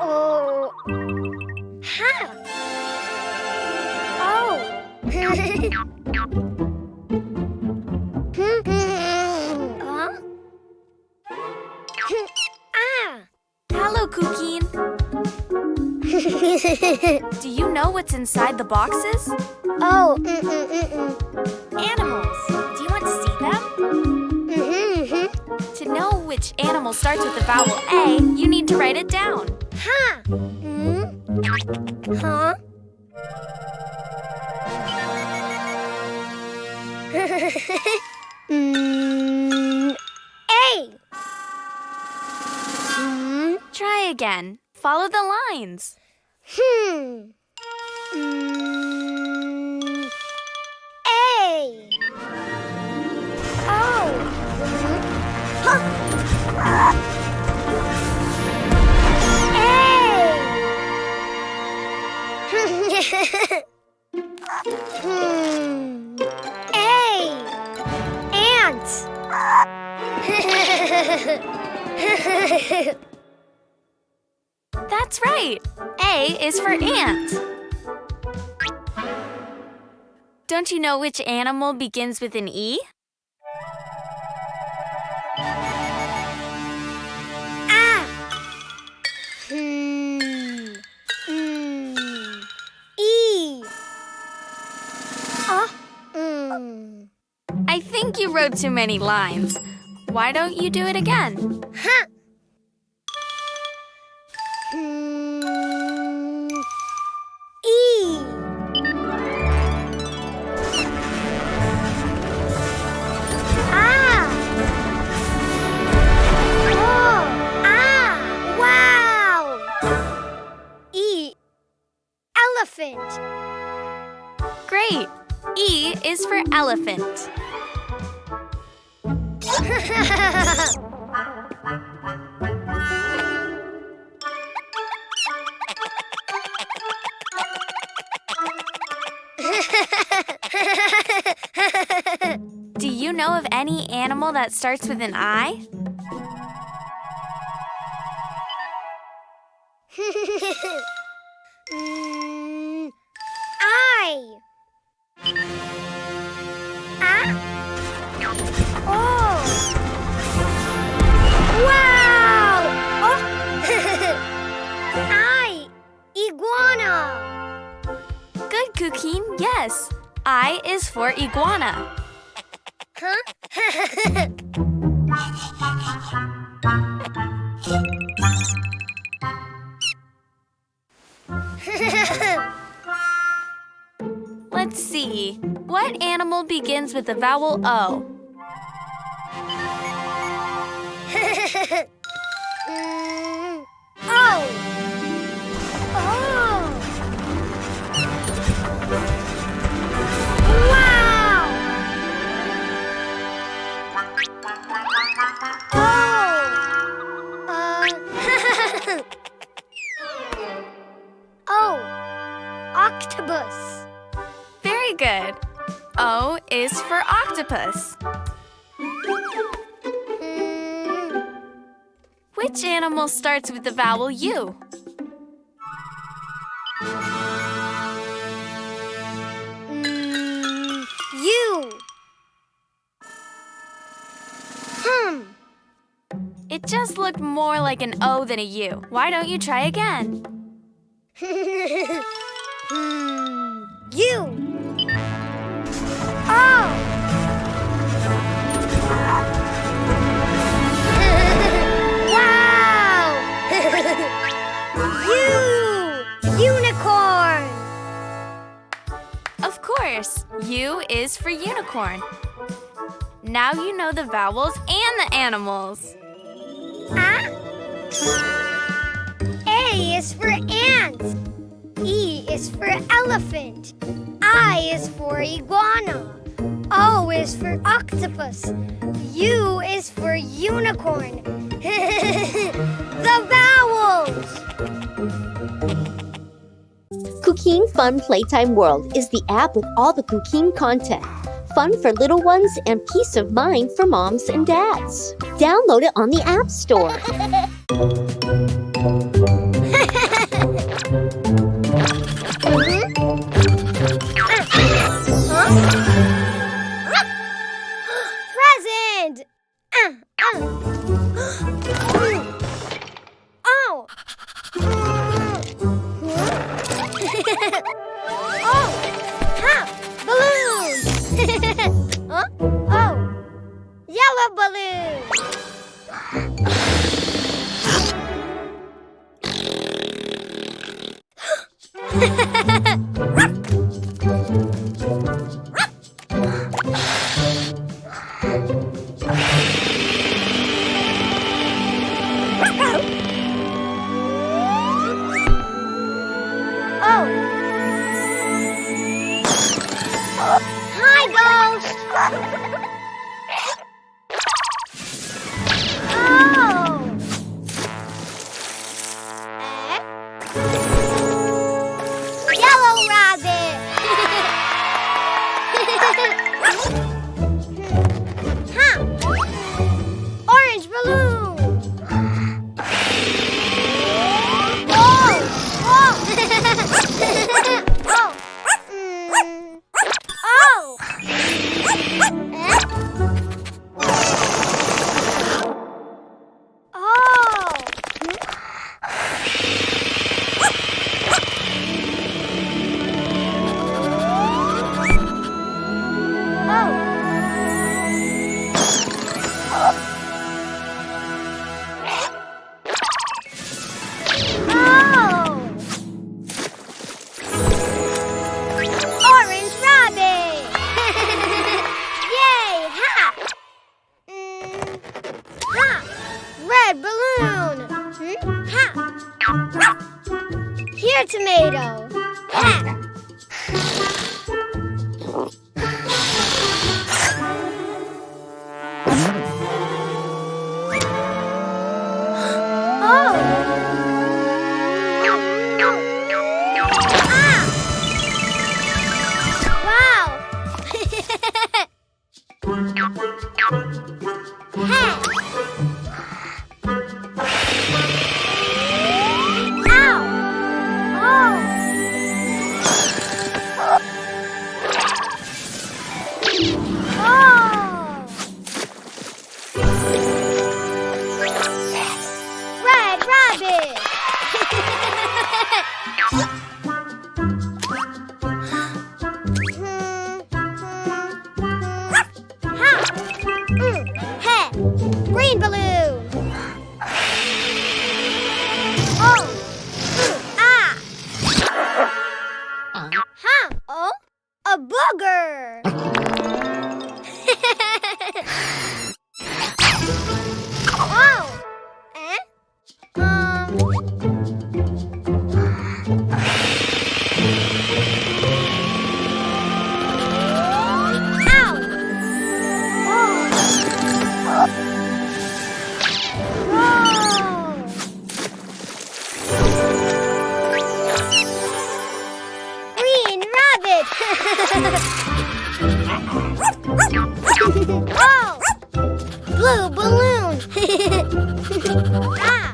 Oh. Ha. Oh. Huh? Ah. Hello, Cuquin. Do you know what's inside the boxes? Oh. Animals. Do you want to see them? To know which animal starts with the vowel A, you need to write it down. Ha. Huh? A. Try again. Follow the lines. A. Oh. Huh. A. Ant. That's right. A is for ant. Don't you know which animal begins with an E? Ah. E. I think you wrote too many lines. Why don't you do it again? Huh. E. Ah. Oh. Ah. Wow. E. Elephant. Great. E is for elephant. Do you know of any animal that starts with an I? I. Ah. Oh. Wow. Oh. I. Iguana. Good, Cuquin. Yes. I is for iguana. Huh? Let's see. What animal begins with the vowel O? Oh. Oh. Wow. Oh. Octopus. Very good. O is for octopus. Which animal starts with the vowel U? U. It just looked more like an O than a U. Why don't you try again? U. Oh. Wow. U. Unicorn. Of course, U is for unicorn. Now you know the vowels and the animals. A is for ant. E is for elephant. I is for iguana. O is for octopus. U is for unicorn. The vowels! Cuquin Fun Playtime World is the app with all the Cuquin content. fun for little ones and peace of mind for moms and dads. Download it on the App Store. Present! Oh! Oh! Ha! Balloons! Huh? Oh! Yellow balloon! Oh! Hi, Ghost! Oh! Yellow rabbit! Ha! Orange balloon! Oh! Oh! Oh! Oh! Orange rabbit! Yay! Ha! Ha! Red balloon! Ha! Here, tomato! Ha! Oh! Ah! Wow! Hey! Ow! Oh! Oh! Red rabbit! Ha! Hey! Green balloon! Oh! Ah! Ha! Oh! A booger! Oh! Eh? Ow! Oh! Whoa! Green rabbit! Oh! Blue balloon! Ah!